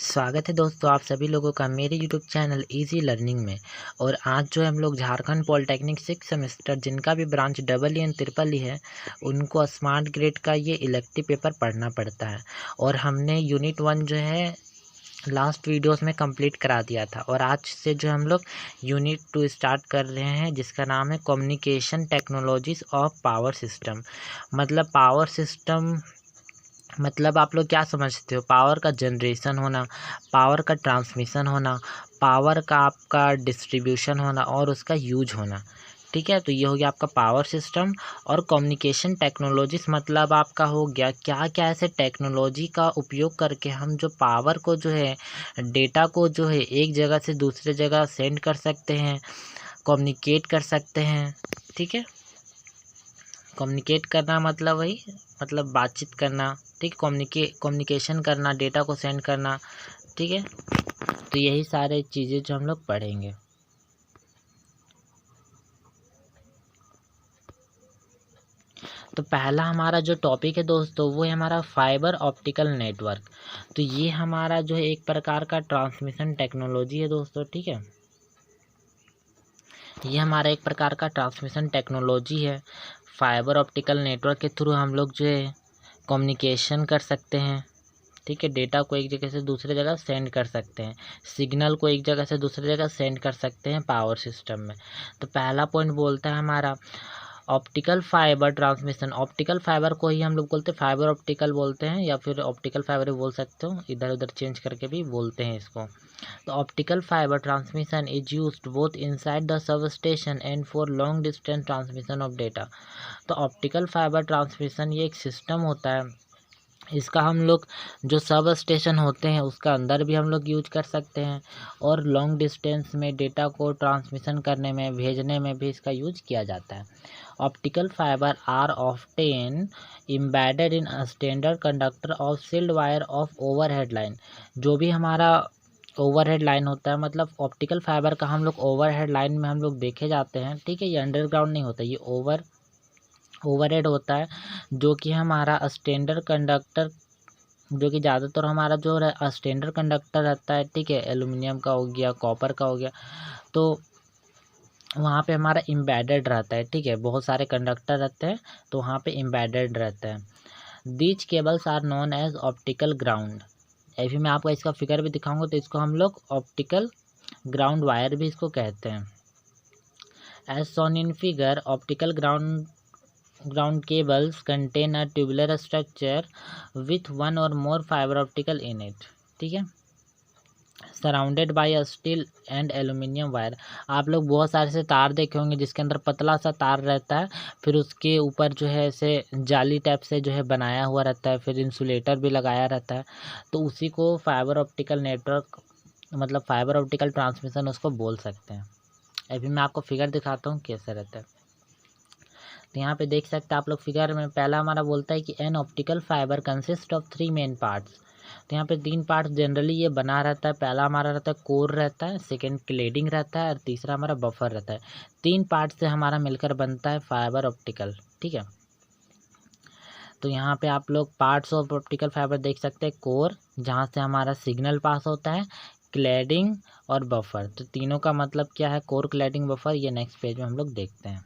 स्वागत है दोस्तों आप सभी लोगों का मेरे यूट्यूब चैनल इजी लर्निंग में। और आज जो है हम लोग झारखंड पॉलिटेक्निक 6 सेमेस्टर जिनका भी branch double E and triple E है उनको स्मार्ट ग्रेड का ये इलेक्टिव पेपर पढ़ना पड़ता है। और हमने यूनिट 1 जो है लास्ट वीडियोस में कंप्लीट करा दिया था और आज से जो हम लोग यूनिट 2 स्टार्ट कर रहे हैं जिसका नाम है communication technologies of power system. मतलब पावर सिस्टम मतलब आप लोग क्या समझते हो? पावर का जनरेशन होना, पावर का ट्रांसमिशन होना, पावर का आपका डिस्ट्रीब्यूशन होना और उसका यूज होना। ठीक है, तो ये हो गया आपका पावर सिस्टम। और कम्युनिकेशन टेक्नोलॉजीज मतलब आपका हो गया क्या क्या ऐसे टेक्नोलॉजी का उपयोग करके हम जो पावर को जो है डेटा को जो है एक जगह से दूसरे जगह सेंड कर सकते हैं, कम्युनिकेट कर सकते हैं। ठीक है, कम्युनिकेट करना मतलब वही मतलब बातचीत करना। ठीक, कम्युनिकेशन करना, डेटा को सेंड करना। ठीक है, तो यही सारे चीज़ें जो हम लोग पढ़ेंगे। तो पहला हमारा जो टॉपिक है दोस्तों वो है हमारा फाइबर ऑप्टिकल नेटवर्क। तो ये हमारा जो है एक प्रकार का ट्रांसमिशन टेक्नोलॉजी है दोस्तों। ठीक है, ये हमारा एक प्रकार का ट्रांसमिशन टेक्नोलॉजी है। फाइबर ऑप्टिकल नेटवर्क के थ्रू हम लोग जो है कम्युनिकेशन कर सकते हैं। ठीक है, डेटा को एक जगह से दूसरी जगह सेंड कर सकते हैं, सिग्नल को एक जगह से दूसरी जगह सेंड कर सकते हैं पावर सिस्टम में। तो पहला पॉइंट बोलता है हमारा optical fibre transmission. Optical fibre को ही हम लोग बोलते हैं फाइबर ऑप्टिकल बोलते हैं या फिर ऑप्टिकल फाइबर भी बोल सकते हो, इधर उधर चेंज करके भी बोलते हैं इसको। तो optical fibre transmission is used both inside the sub station and for long distance transmission of data. तो ऑप्टिकल फाइबर ट्रांसमिशन ये एक सिस्टम होता है, इसका हम लोग जो सब स्टेशन होते हैं उसका अंदर भी हम लोग यूज कर सकते हैं और लॉन्ग डिस्टेंस में डेटा को ट्रांसमिशन करने में भेजने में भी इसका यूज किया जाता है। Optical fibre are often embedded in standard conductor of shield wire of overhead line. जो भी हमारा ओवरहेड लाइन होता है मतलब ऑप्टिकल फाइबर का हम लोग ओवरहेड लाइन में हम लोग देखे जाते हैं। ठीक है, ये अंडरग्राउंड नहीं होता, ये ओवरहेड होता है जो कि हमारा स्टैंडर्ड कंडक्टर जो कि ज़्यादातर हमारा जो स्टैंडर्ड कंडक्टर रहता है। ठीक है, एल्युमिनियम का हो गया, कॉपर का हो गया, तो वहाँ पे हमारा एम्बेडेड रहता है। ठीक है, बहुत सारे कंडक्टर रहते हैं तो वहाँ पे एम्बेडेड रहता है। These cables are known as optical ground. अभी मैं आपको इसका फिगर भी दिखाऊंगा, तो इसको हम लोग ऑप्टिकल ग्राउंड वायर भी इसको कहते हैं। As shown in figure optical ground cables contain a tubular structure with one or more fiber optical in it। ठीक है, surrounded by a steel and aluminium wire. आप लोग बहुत सारे से तार देखे होंगे जिसके अंदर पतला सा तार रहता है, फिर उसके ऊपर जो है ऐसे जाली टाइप से जो है बनाया हुआ रहता है, फिर इंसुलेटर भी लगाया रहता है। तो उसी को फाइबर ऑप्टिकल नेटवर्क मतलब फाइबर ऑप्टिकल ट्रांसमिशन उसको बोल सकते हैं। अभी मैं आपको फिगर दिखाता हूँ कैसे रहता है। तो यहाँ पे देख सकते हैं आप लोग फिगर में, पहला हमारा बोलता है कि an optical fibre consist of 3 main parts. तो यहाँ पे 3 पार्ट्स जनरली ये बना रहता है। पहला हमारा रहता है कोर रहता है, सेकंड क्लेडिंग रहता है और तीसरा हमारा बफर रहता है। 3 पार्ट से हमारा मिलकर बनता है फाइबर ऑप्टिकल। ठीक है, तो यहाँ पे आप लोग पार्ट्स ऑफ ऑप्टिकल फाइबर देख सकते हैं। कोर जहाँ से हमारा सिग्नल पास होता है, क्लैडिंग और बफर। तो तीनों का मतलब क्या है, कोर क्लैडिंग बफर, ये नेक्स्ट पेज में हम लोग देखते हैं।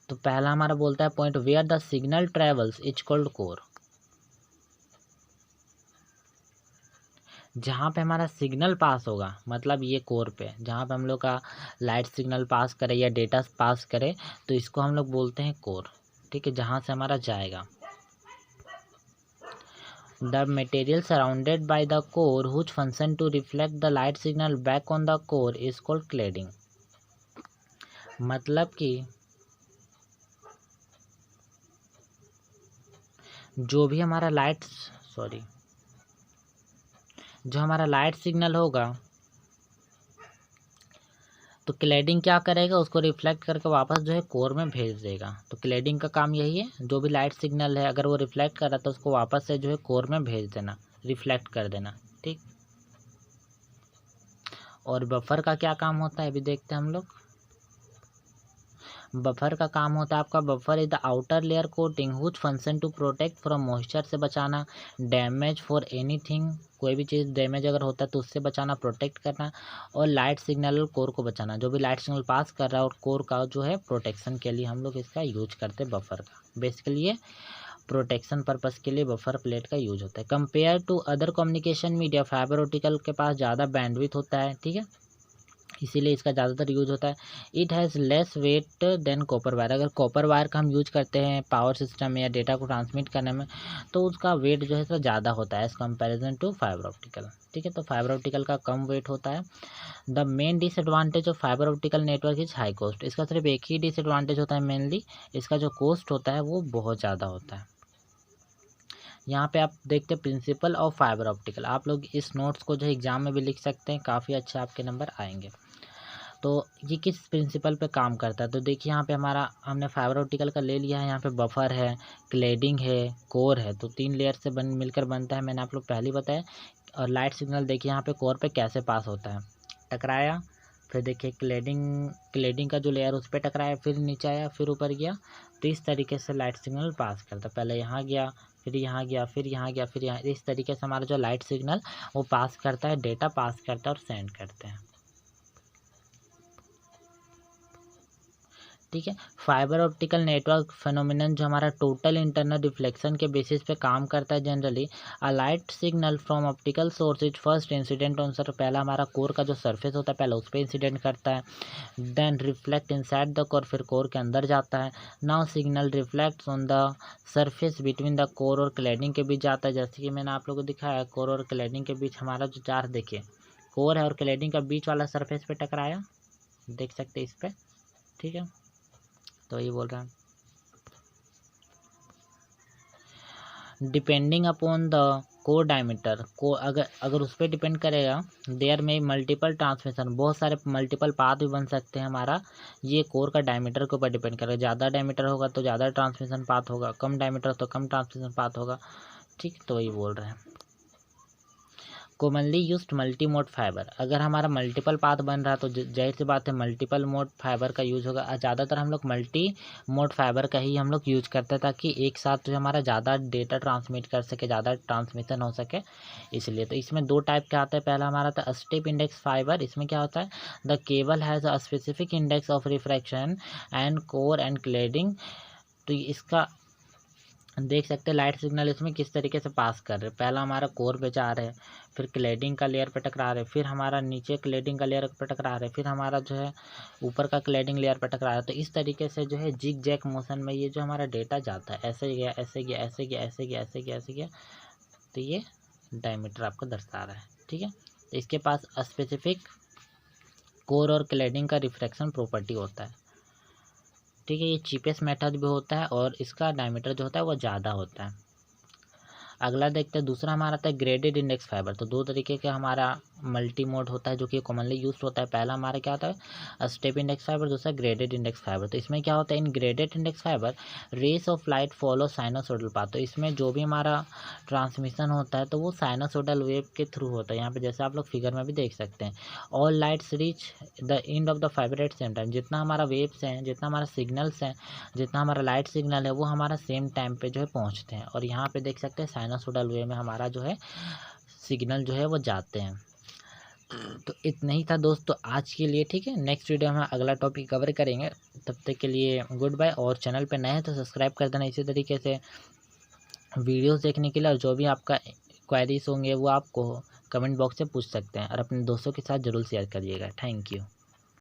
तो पहला हमारा बोलता है point where the signal travels is called core. जहाँ पे हमारा सिग्नल पास होगा मतलब ये कोर पे, जहाँ पे हम लोग का लाइट सिग्नल पास करे या डेटा पास करे तो इसको हम लोग बोलते हैं कोर। ठीक है, जहाँ से हमारा जाएगा। The material surrounded by the core which function to reflect the light signal back on the core is called cladding. मतलब कि जो भी हमारा जो हमारा लाइट सिग्नल होगा तो क्लैडिंग क्या करेगा, उसको रिफ्लेक्ट करके वापस जो है कोर में भेज देगा। तो क्लैडिंग का काम यही है, जो भी लाइट सिग्नल है अगर वो रिफ्लेक्ट कर रहा है तो उसको वापस से जो है कोर में भेज देना, रिफ्लेक्ट कर देना। ठीक, और बफर का क्या काम होता है अभी देखते हैं हम लोग। बफर का काम होता है आपका, buffer is the outer layer coating which function to protect from moisture से बचाना, डैमेज फॉर एनीथिंग कोई भी चीज़ डैमेज अगर होता है तो उससे बचाना, प्रोटेक्ट करना, और लाइट सिग्नल और कोर को बचाना, जो भी लाइट सिग्नल पास कर रहा है और कोर का जो है प्रोटेक्शन के लिए हम लोग इसका यूज करते हैं बफर का। बेसिकली ये प्रोटेक्शन पर्पस के लिए बफर प्लेट का यूज होता है। Compare to other communication media, fibre optical के पास ज़्यादा बैंडविड्थ होता है, ठीक है, इसीलिए इसका ज़्यादातर यूज होता है। It has less weight than copper wire, अगर कॉपर वायर का हम यूज करते हैं पावर सिस्टम में या डेटा को ट्रांसमिट करने में तो उसका वेट जो है तो ज़्यादा होता है as comparison to fibre optical, ठीक है। तो फाइबर ऑप्टिकल का कम वेट होता है। The main disadvantage of fibre optical network is high cost, इसका सिर्फ एक ही डिसएडवांटेज होता है मेनली, इसका जो कॉस्ट होता है वो बहुत ज़्यादा होता है। यहाँ पे आप देखते हैं प्रिंसिपल ऑफ फाइबर ऑप्टिकल, आप लोग इस नोट्स को जो एग्जाम में भी लिख सकते हैं, काफ़ी अच्छे आपके नंबर आएंगे। तो ये किस प्रिंसिपल पे काम करता है, तो देखिए यहाँ पे हमारा हमने फाइबर ऑप्टिकल का ले लिया है, यहाँ पे बफर है, क्लेडिंग है, कोर है, तो 3 लेयर से मिलकर बनता है, मैंने आप लोग पहले ही बताया। और लाइट सिग्नल देखिए यहाँ पे कोर पे कैसे पास होता है, टकराया, फिर देखिए क्लेडिंग का जो लेयर उस पर टकराया, फिर नीचे आया, फिर ऊपर गया, तो इस तरीके से लाइट सिग्नल पास करता है। पहले यहाँ गया, फिर यहाँ गया, फिर यहाँ गया, फिर यहाँ, इस तरीके से हमारा जो लाइट सिग्नल वो पास करता है, डेटा पास करता है और सेंड करते हैं, ठीक है। फाइबर ऑप्टिकल नेटवर्क फिनोमिनन जो हमारा टोटल इंटरनल रिफ्लेक्शन के बेसिस पे काम करता है। Generally a light signal from optical source is first incident on sir, पहला हमारा कोर का जो सरफेस होता है पहले उस पर इंसिडेंट करता है, then reflect inside the core, फिर कोर के अंदर जाता है। Now signal reflects on the surface between the core और क्लैडिंग के बीच जाता है, जैसे कि मैंने आप लोगों को दिखाया कोर और क्लैडिंग के बीच हमारा जो चार्ज देखिए कोर है और क्लैडिंग का बीच वाला सरफेस पे टकराया, देख सकते हैं इस पर, ठीक है। तो ये बोल रहा है depending upon the core diameter को, अगर उस पर डिपेंड करेगा, देयर में मल्टीपल ट्रांसमिशन, बहुत सारे मल्टीपल पाथ भी बन सकते हैं हमारा, ये कोर का डायमीटर के ऊपर डिपेंड करेगा, ज़्यादा डायमीटर होगा तो ज़्यादा ट्रांसमिशन पाथ होगा, कम डायमीटर तो कम ट्रांसमिशन पाथ होगा, ठीक। तो वही बोल रहे हैं commonly used multi mode fibre, अगर हमारा मल्टीपल पाथ बन रहा है तो जाहिर सी बात है मल्टीपल मोड फाइबर का यूज़ होगा। ज़्यादातर हम लोग मल्टी मोड फाइबर का ही हम लोग यूज़ करते हैं ताकि एक साथ जो हमारा ज़्यादा डेटा ट्रांसमिट कर सके, ज़्यादा ट्रांसमिशन हो सके, इसलिए। तो इसमें 2 टाइप के आता है, पहला हमारा था स्टेप इंडेक्स फाइबर, इसमें क्या होता है the cable has a specific index of refraction and core and cladding, तो इसका देख सकते हैं लाइट सिग्नल इसमें किस तरीके से पास कर रहे हैं, पहला हमारा कोर पे जा रहे हैं, फिर क्लेडिंग का लेयर पे टकरा रहे, फिर हमारा नीचे क्लेडिंग का लेयर पे टकरा रहे, फिर हमारा जो है ऊपर का क्लेडिंग लेयर पे टकरा रहा है। तो इस तरीके से जो है जिग जैग मोशन में ये जो हमारा डेटा जाता है, ऐसे गया, ऐसे गया, ऐसे गया, ऐसे गया, ऐसे गया, ऐसे गया, तो ये डायमीटर आपको दर्शा रहा है, ठीक है। तो इसके पास स्पेसिफिक कोर और क्लेडिंग का रिफ्रैक्शन प्रॉपर्टी होता है, ठीक है। ये चीपेस्ट मेथड भी होता है और इसका डायमीटर जो होता है वो ज़्यादा होता है। अगला देखते हैं, दूसरा हमारा आता है ग्रेडेड इंडेक्स फाइबर, तो 2 तरीके का हमारा मल्टी मोड होता है जो कि कॉमनली यूज होता है। पहला हमारा क्या होता है स्टेप इंडेक्स फाइबर, दूसरा ग्रेडेड इंडेक्स फाइबर। तो इसमें क्या होता है, in graded index fibre rays of light follow sinusoidal path, तो इसमें जो भी हमारा ट्रांसमिशन होता है तो वो साइनोसोडल वेव के थ्रू होता है, यहाँ पे जैसे आप लोग फिगर में भी देख सकते हैं। All lights reach the end of the fibre at same time, जितना हमारा वेव्स हैं, जितना हमारा सिग्नल्स हैं, जितना हमारा लाइट सिग्नल है वो हमारा सेम टाइम पे जो है पहुँचते हैं, और यहाँ पे देख सकते हैं साइनोसोडल वे में हमारा जो है सिग्नल जो है वो जाते हैं। तो इतना ही था दोस्तों आज के लिए, ठीक है। नेक्स्ट वीडियो में अगला टॉपिक कवर करेंगे, तब तक के लिए गुड बाय। और चैनल पे नए हैं तो सब्सक्राइब कर देना इसी तरीके से वीडियोस देखने के लिए, और जो भी आपका क्वेरीज होंगे वो आपको कमेंट बॉक्स से पूछ सकते हैं, और अपने दोस्तों के साथ ज़रूर शेयर करिएगा। Thank you.